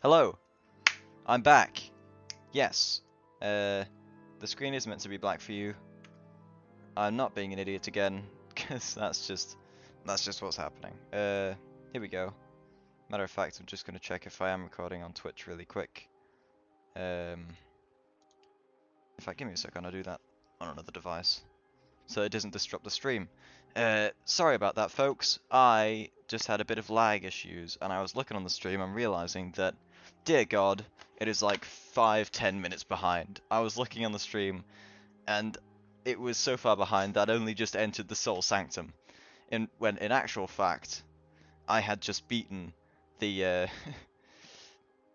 Hello, I'm back. Yes, the screen is meant to be black for you. I'm not being an idiot again, because that's just what's happening. Here we go. Matter of fact, I'm just gonna check if I am recording on Twitch really quick. In fact, give me a second, I'll do that on another device, so it doesn't disrupt the stream. Sorry about that, folks. I just had a bit of lag issues, and I was looking on the stream and realizing that, dear God, it is like 5-10 minutes behind. I was looking on the stream, and it was so far behind that I only just entered the Soul Sanctum, when in actual fact, I had just beaten the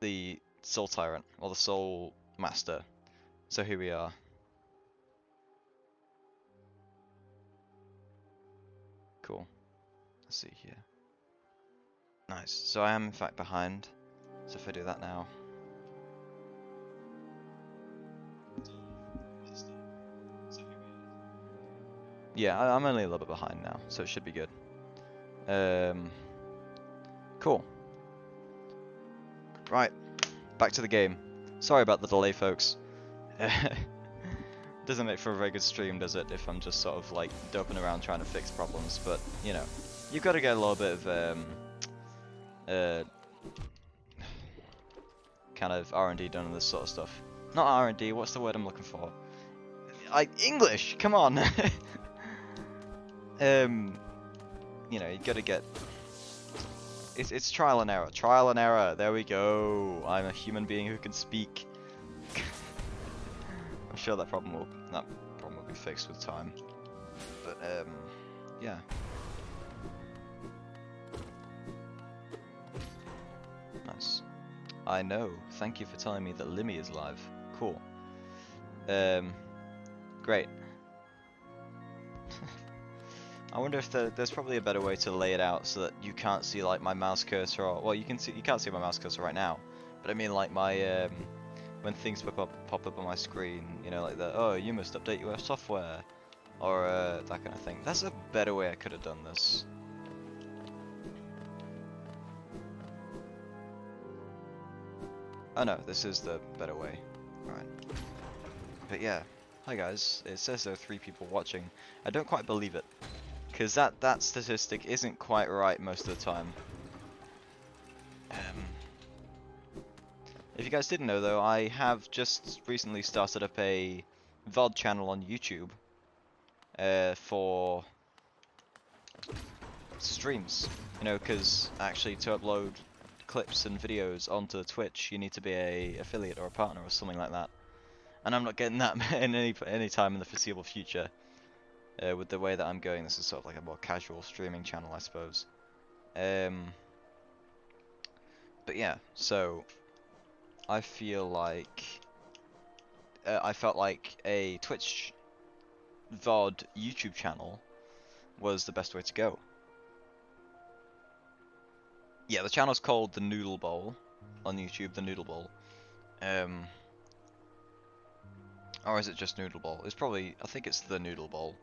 the Soul Tyrant, or the Soul Master. So here we are. Cool. Let's see here. Nice. So I am in fact behind. So if I do that now. Yeah, I'm only a little bit behind now, so it should be good. Cool. Right, back to the game. Sorry about the delay, folks. Doesn't make for a very good stream, does it, if I'm just sort of like doping around trying to fix problems, but you know, you've got to get a little bit of kind of R&D done on this sort of stuff. Not R&D, what's the word I'm looking for? English, come on! You know, you gotta get... It's trial and error. Trial and error, there we go. I'm a human being who can speak. I'm sure that problem will be fixed with time. But, yeah. Nice. I know. Thank you for telling me that Limmy is live. Cool. Great. I wonder if there's probably a better way to lay it out so that you can't see like my mouse cursor, or well, you can't see my mouse cursor right now, but I mean like my when things pop up on my screen, you know, like the oh, you must update your software, or that kind of thing. That's a better way I could have done this. Oh no, this is the better way. Right. But yeah, hi guys. It says there are 3 people watching. I don't quite believe it, because that statistic isn't quite right most of the time. If you guys didn't know though, I have just recently started up a VOD channel on YouTube for streams. You know, because actually to upload clips and videos onto Twitch, you need to be a affiliate or a partner or something like that. And I'm not getting that in any time in the foreseeable future. With the way that I'm going, this is sort of like a more casual streaming channel, I suppose. But yeah, so I feel like I felt like a Twitch VOD YouTube channel was the best way to go. Yeah, the channel's called The Noodle Bowl on YouTube, The Noodle Bowl. Or is it just Noodle Bowl? It's probably, I think it's The Noodle Bowl.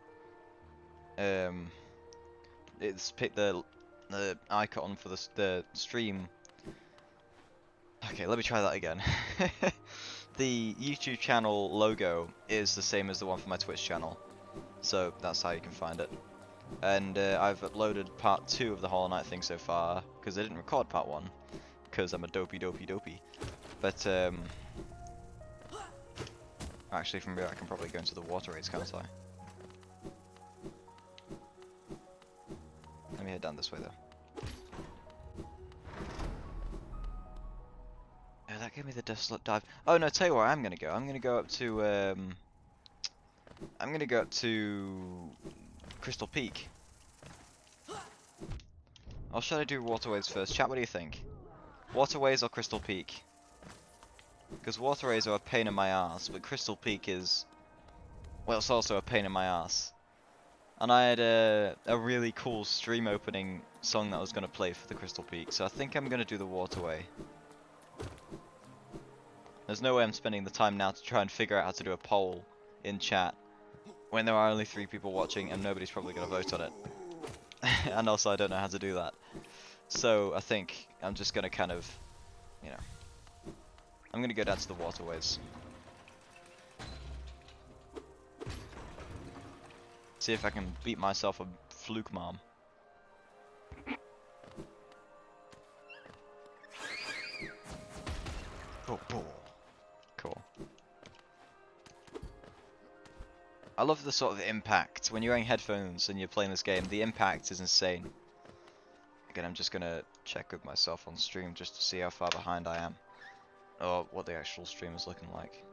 It's picked the icon for the stream. Okay, let me try that again. The YouTube channel logo is the same as the one for my Twitch channel, so that's how you can find it. And I've uploaded part 2 of the Hollow Knight thing so far, because I didn't record part 1, because I'm a dopey. But actually from here I can probably go into the water raids, can't I? Let me head down this way though. Oh, that gave me the desolate dive. Oh no, tell you where I'm gonna go. I'm gonna go up to Crystal Peak. Or should I do waterways first? Chat, what do you think? Waterways or Crystal Peak? Because waterways are a pain in my ass, but Crystal Peak is, well, it's also a pain in my ass. And I had a really cool stream opening song that I was going to play for the Crystal Peak, so I think I'm going to do the waterway. There's no way I'm spending the time now to try and figure out how to do a poll in chat when there are only 3 people watching and nobody's probably going to vote on it. And also I don't know how to do that. So I think I'm just going to kind of, you know, I'm gonna go down to the waterways. See if I can beat myself a fluke mom. Oh, cool. I love the sort of impact. When you're wearing headphones and you're playing this game, the impact is insane. Again, I'm just gonna check with myself on stream just to see how far behind I am. Or what the actual stream is looking like.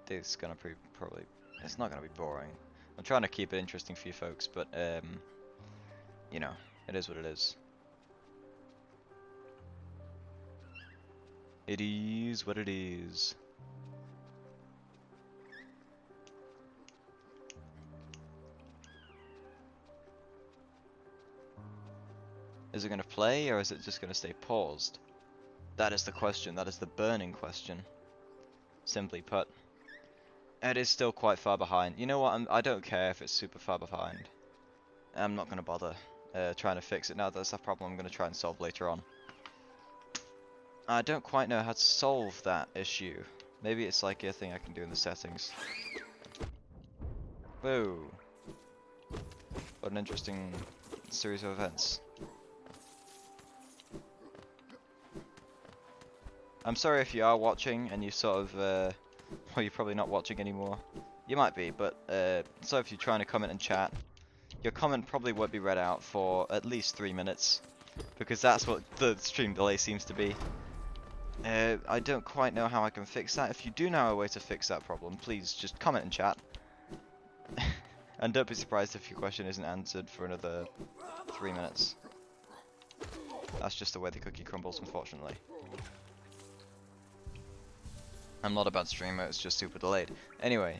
This is gonna probably... It's not gonna be boring. I'm trying to keep it interesting for you folks, but you know, it is what it is. It is what it is. Is it gonna play, or is it just gonna stay paused? That is the question. That is the burning question. Simply put. It is still quite far behind. You know what? I don't care if it's super far behind. I'm not gonna bother trying to fix it now. That's a problem I'm gonna try and solve later on. I don't quite know how to solve that issue. Maybe it's like a thing I can do in the settings. Whoa. What an interesting series of events. I'm sorry if you are watching and you sort of, well, you're probably not watching anymore. You might be, but so if you're trying to comment and chat, your comment probably won't be read out for at least 3 minutes, because that's what the stream delay seems to be. I don't quite know how I can fix that. If you do know a way to fix that problem, please just comment and chat. And don't be surprised if your question isn't answered for another 3 minutes. That's just the way the cookie crumbles, unfortunately. I'm not a bad streamer, it's just super delayed. Anyway,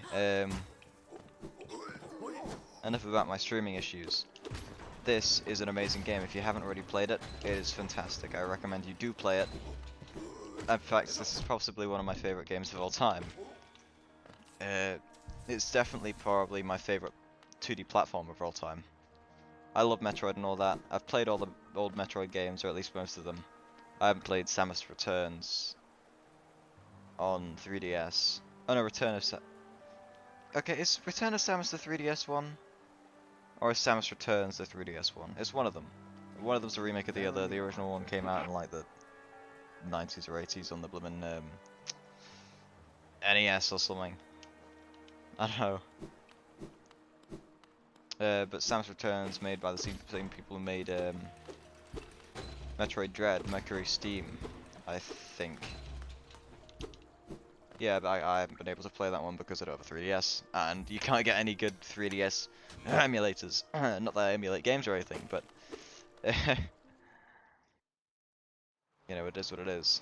enough about my streaming issues. This is an amazing game. If you haven't already played it, it is fantastic. I recommend you do play it. In fact, this is possibly one of my favorite games of all time. It's definitely probably my favorite 2D platform of all time. I love Metroid and all that. I've played all the old Metroid games, or at least most of them. I haven't played Samus Returns on 3DS. Oh no, Okay, is Return of Samus the 3DS one? Or is Samus Returns the 3DS one? It's one of them. One of them's a remake of the other. The original one came out in like the 90s or 80s on the bloomin' NES or something. I don't know. But Samus Returns, made by the same people who made Metroid Dread, Mercury Steam, I think. Yeah, but I haven't been able to play that one because I don't have a 3DS, and you can't get any good 3DS emulators. Not that I emulate games or anything, but you know, it is what it is.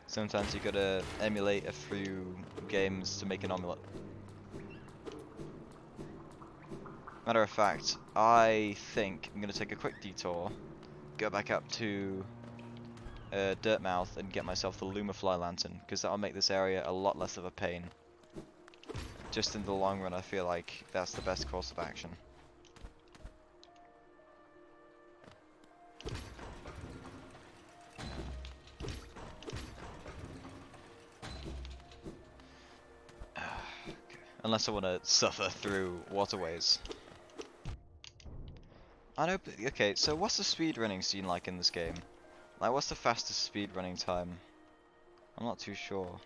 Sometimes you gotta emulate a few games to make an omelette. Matter of fact, I think I'm gonna take a quick detour, go back up to Dirtmouth and get myself the Lumafly lantern, because that'll make this area a lot less of a pain. Just in the long run, I feel like that's the best course of action. Unless I want to suffer through waterways. I know. Okay, so what's the speedrunning scene like in this game? Like, what's the fastest speedrunning time? I'm not too sure.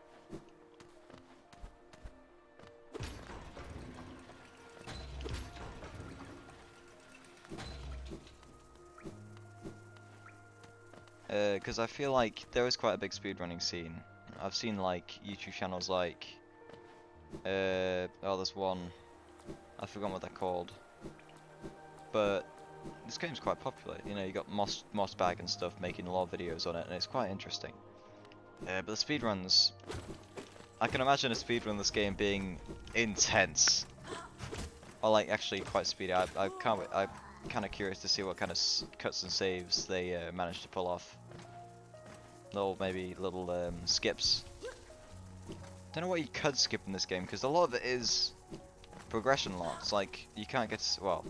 Because I feel like there is quite a big speedrunning scene. I've seen like YouTube channels like, oh, there's one. I forgot what they're called. But this game's quite popular. You know, you got Mossbag and stuff making lore videos on it, and it's quite interesting. But the speedruns, I can imagine a speedrun this game being intense, or like actually quite speedy. I'm kind of curious to see what kind of cuts and saves they manage to pull off. Maybe little skips. Don't know what you could skip in this game, because a lot of it is progression lots. Like, you can't get well.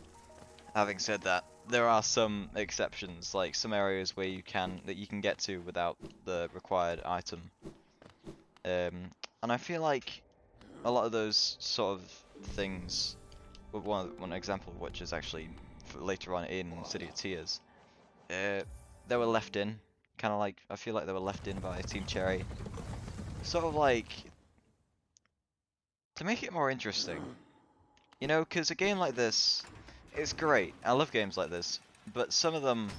Having said that, there are some exceptions, like some areas where you can get to without the required item. And I feel like a lot of those sort of things, one example of which is actually later on in City of Tears, they were left in, kind of like, I feel like they were left in by Team Cherry, sort of like, to make it more interesting. You know, because a game like this, it's great. I love games like this, but some of them,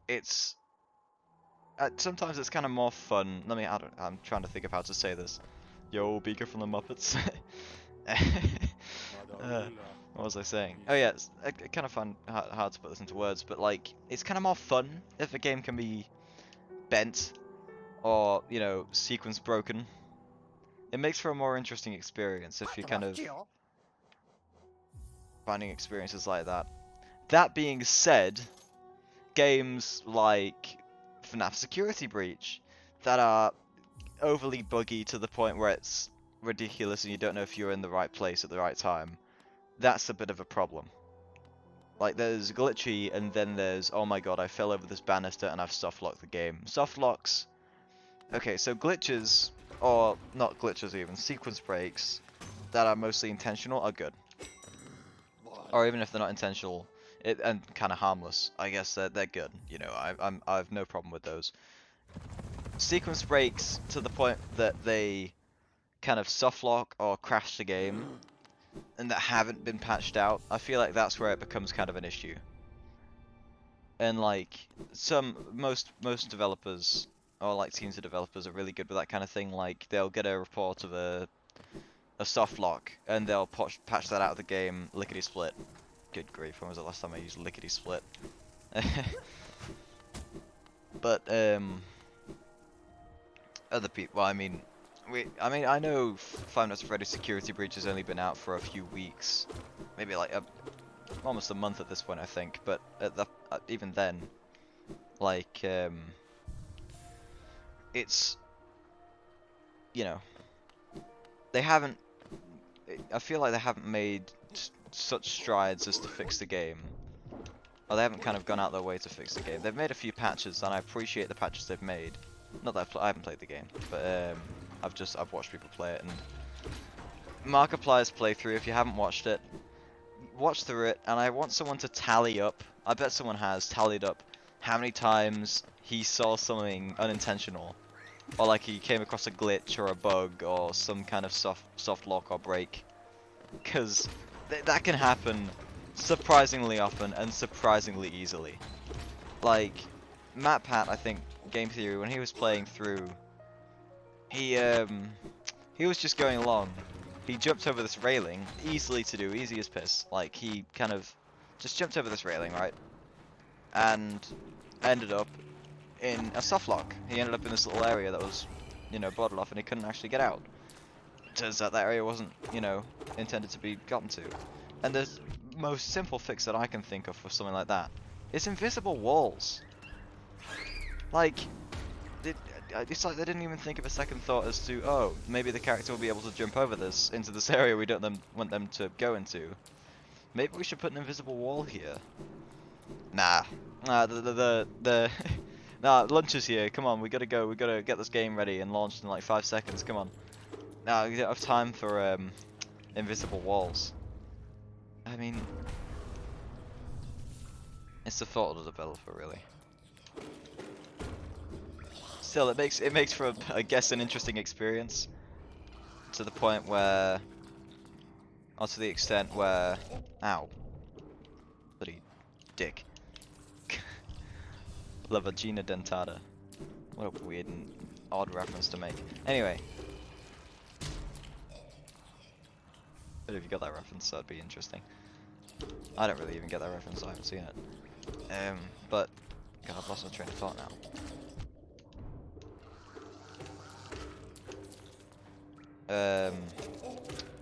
it's sometimes it's kind of more fun. I'm trying to think of how to say this. Yo, Beaker from the Muppets. What was I saying? Oh yeah, it's kind of fun, hard to put this into words, but like, it's kind of more fun if a game can be bent or, you know, sequence broken. It makes for a more interesting experience if you're kind of finding experiences like that. That being said, games like FNAF Security Breach that are overly buggy to the point where it's ridiculous and you don't know if you're in the right place at the right time, that's a bit of a problem. Like, there's glitchy, and then there's, oh my god, I fell over this banister and I've soft-locked the game. Soft-locks... Okay, so glitches, or not glitches even, sequence breaks that are mostly intentional are good. Or even if they're not intentional, and kind of harmless, I guess they're good. You know, I have no problem with those. Sequence breaks to the point that they kind of softlock or crash the game, and that haven't been patched out, I feel like that's where it becomes kind of an issue. And like most developers or like teams of developers are really good with that kind of thing. Like they'll get a report of a soft lock and they'll patch that out of the game lickety split. Good grief, when was the last time I used lickety split? But other people, well, I know Five Nights at Freddy's Security Breach has only been out for a few weeks, maybe like almost a month at this point, I think. But even then, like, it's, you know, they haven't. I feel like they haven't made such strides as to fix the game. Or they haven't kind of gone out their way to fix the game. They've made a few patches, and I appreciate the patches they've made. Not that I haven't played the game, but I've watched people play it, and Markiplier's playthrough, if you haven't watched it, watch through it, and I want someone to tally up, I bet someone has tallied up how many times he saw something unintentional, or like he came across a glitch or a bug or some kind of soft lock or break, because that can happen surprisingly often and surprisingly easily. Like, MatPat, I think, Game Theory, when he was playing through, he was just going along. He jumped over this railing, easily to do, easy as piss. Like, he kind of just jumped over this railing, right? And ended up in a softlock. He ended up in this little area that was, you know, boarded off, and he couldn't actually get out. Turns out that area wasn't, you know, intended to be gotten to. And the most simple fix that I can think of for something like that is invisible walls. Like, it's like they didn't even think of a second thought as to, oh, maybe the character will be able to jump over this, into this area we don't want them to go into. Maybe we should put an invisible wall here. Nah. Nah, lunch is here, come on, we gotta go, we gotta get this game ready and launched in like 5 seconds, come on. Nah, we don't have time for, invisible walls. I mean, it's the fault of the developer, really. Still, it makes for, I guess, an interesting experience. To the point where, or to the extent where, ow, bloody dick. La vagina dentata. What a weird and odd reference to make. Anyway. But if you got that reference, that'd be interesting. I don't really even get that reference, I haven't seen it. But, God, I've lost my train of thought now.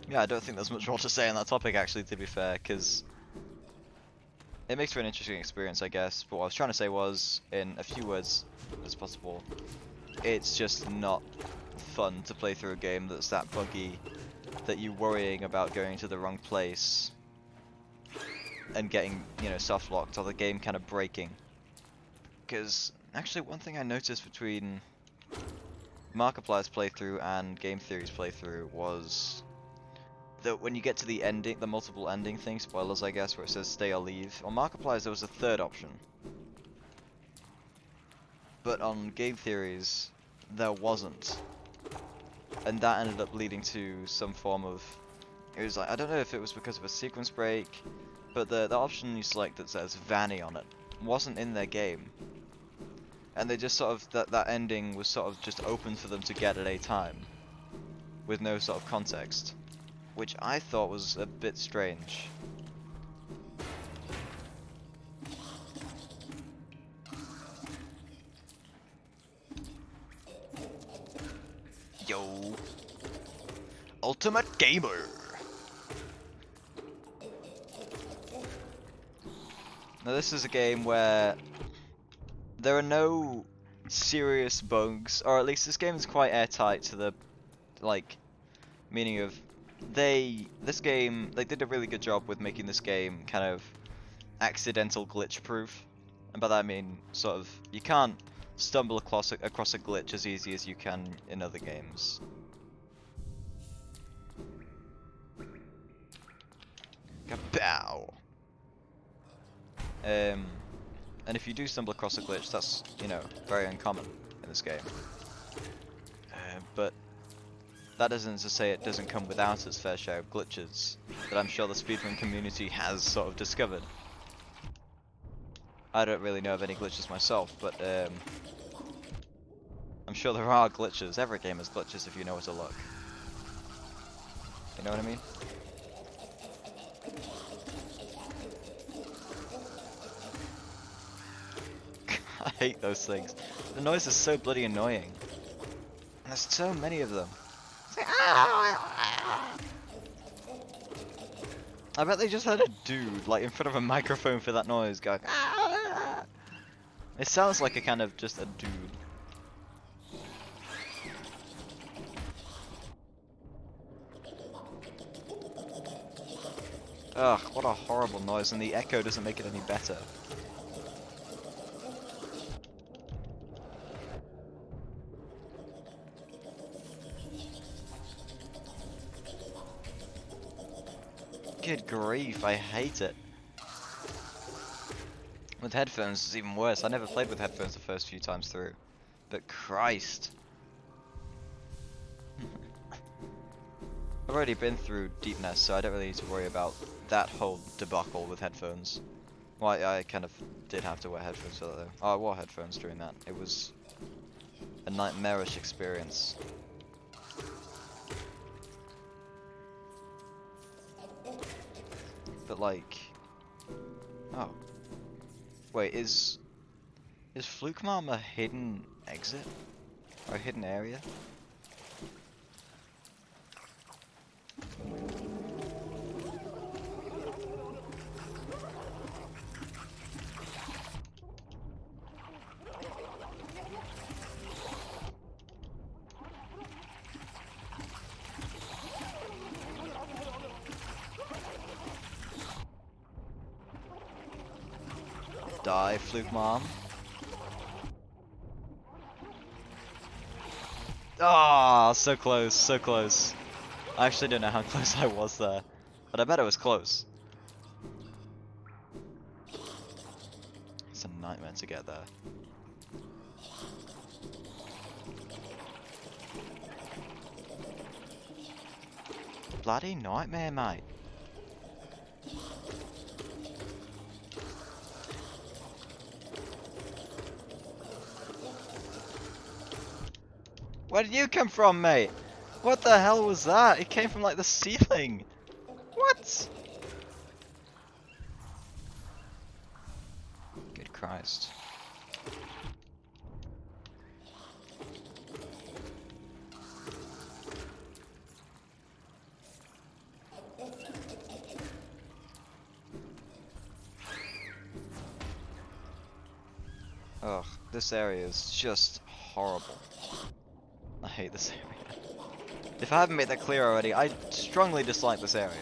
Yeah, I don't think there's much more to say on that topic, actually, to be fair, because it makes for an interesting experience, I guess. But what I was trying to say was, in a few words as possible, it's just not fun to play through a game that's that buggy that you're worrying about going to the wrong place and getting, you know, soft locked or the game kind of breaking. Because actually, one thing I noticed between Markiplier's playthrough and Game Theory's playthrough was that when you get to the ending, the multiple ending thing, spoilers I guess, where it says stay or leave, on Markiplier's there was a third option. But on Game Theory's, there wasn't. And that ended up leading to some form of, it was like, I don't know if it was because of a sequence break, but the option you select that says Vanny on it wasn't in their game. And they just sort of, that ending was sort of just open for them to get at a time, with no sort of context, which I thought was a bit strange. Yo, Ultimate Gamer. Now this is a game where there are no serious bugs, or at least this game is quite airtight to the, like, meaning of they did a really good job with making this game kind of accidental glitch proof. And by that I mean sort of you can't stumble across a glitch as easy as you can in other games. Kapow! And if you do stumble across a glitch, that's, you know, very uncommon in this game. But that isn't to say it doesn't come without its fair share of glitches that I'm sure the speedrun community has sort of discovered. I don't really know of any glitches myself, but I'm sure there are glitches. Every game has glitches if you know where to look. You know what I mean? I hate those things. The noise is so bloody annoying. And there's so many of them. It's like, I bet they just had a dude like in front of a microphone for that noise going. It sounds like a kind of just a dude. Ugh, what a horrible noise, and the echo doesn't make it any better. Good grief, I hate it. With headphones it's even worse. I never played with headphones the first few times through. But Christ. I've already been through Deepness, so I don't really need to worry about that whole debacle with headphones. Well, I kind of did have to wear headphones for that though. Oh, I wore headphones during that. It was a nightmarish experience. But like, oh, wait, is Flukemarm a hidden exit or a hidden area? Die, Flukemarm. Ah, so close, so close. I actually don't know how close I was there, but I bet it was close. It's a nightmare to get there. Bloody nightmare, mate. Where did you come from, mate? What the hell was that? It came from like the ceiling. What? Good Christ. Ugh, this area is just horrible. I hate this area. If I haven't made that clear already, I strongly dislike this area.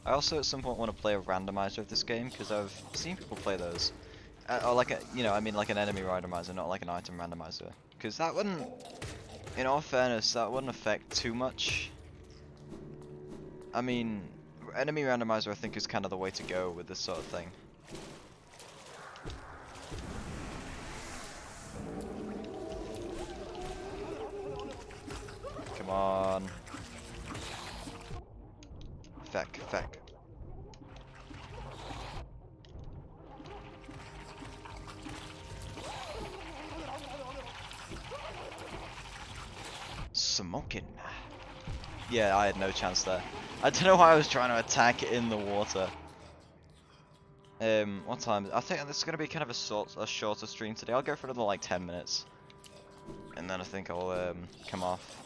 I also at some point want to play a randomizer of this game because I've seen people play those, or like a, I mean like an enemy randomizer, not like an item randomizer, because that wouldn't, in all fairness, that wouldn't affect too much. I mean, enemy randomizer I think is kind of the way to go with this sort of thing. Come on. Feck, feck. Smoking. Yeah, I had no chance there. I don't know why I was trying to attack it in the water. What time? I think this is gonna be kind of a shorter stream today. I'll go for another like 10 minutes, and then I think I'll come off.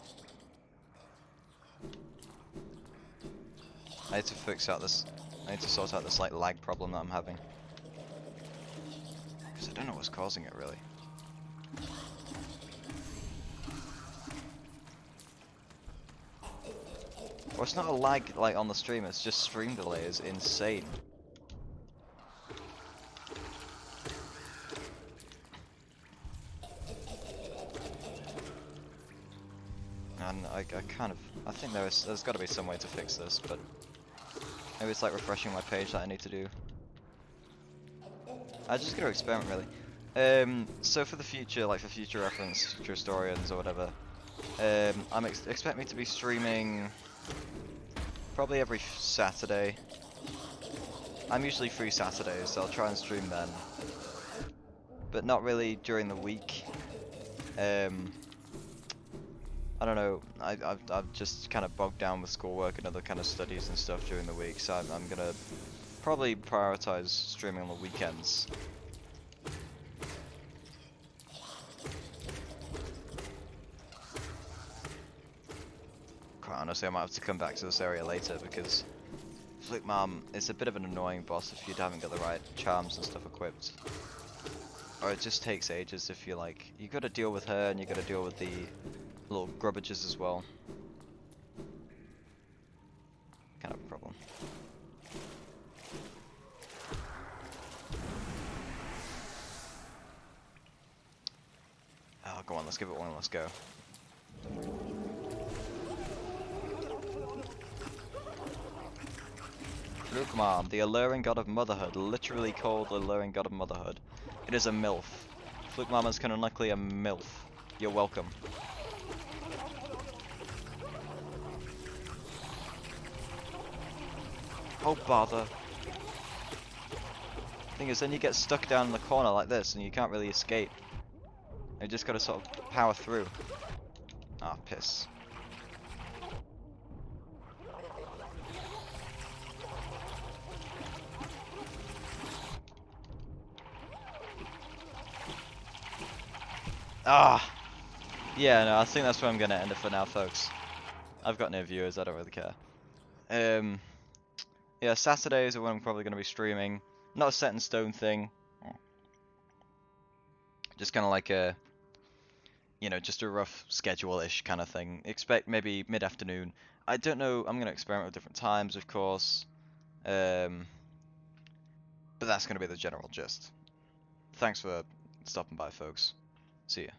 I need to fix out this. I need to sort out this like lag problem that I'm having, because I don't know what's causing it really. Well, it's not a lag like on the stream. It's just stream delay is insane. And I think there's got to be some way to fix this, but maybe it's like refreshing my page that I need to do. I just got to experiment really. So for the future, like for future reference, future historians or whatever, expect me to be streaming probably every Saturday. I'm usually free Saturdays, so I'll try and stream then, but not really during the week. I don't know. I've just kind of bogged down with schoolwork and other kind of studies and stuff during the week, so I'm gonna probably prioritize streaming on the weekends. Quite honestly, I might have to come back to this area later because Fluke Mom is a bit of an annoying boss if you haven't got the right charms and stuff equipped. Or it just takes ages if you like. You gotta deal with her and you gotta deal with the little grubbages as well. Kind of a problem. Oh, go on, let's give it one, let's go. Look, Mom, the alluring god of motherhood, literally called the alluring god of motherhood. It is a MILF. Fluke Mama is canonically a MILF. You're welcome. Oh bother. Thing is, then you get stuck down in the corner like this and you can't really escape. You just gotta sort of power through. Ah, piss. Ah! Yeah, no, I think that's where I'm gonna end it for now, folks. I've got no viewers, I don't really care. Yeah, Saturdays are when I'm probably gonna be streaming. Not a set in stone thing. Just kind of like a, just a rough schedule-ish kind of thing. Expect maybe mid-afternoon. I don't know, I'm gonna experiment with different times, of course. But that's gonna be the general gist. Thanks for stopping by, folks. See ya.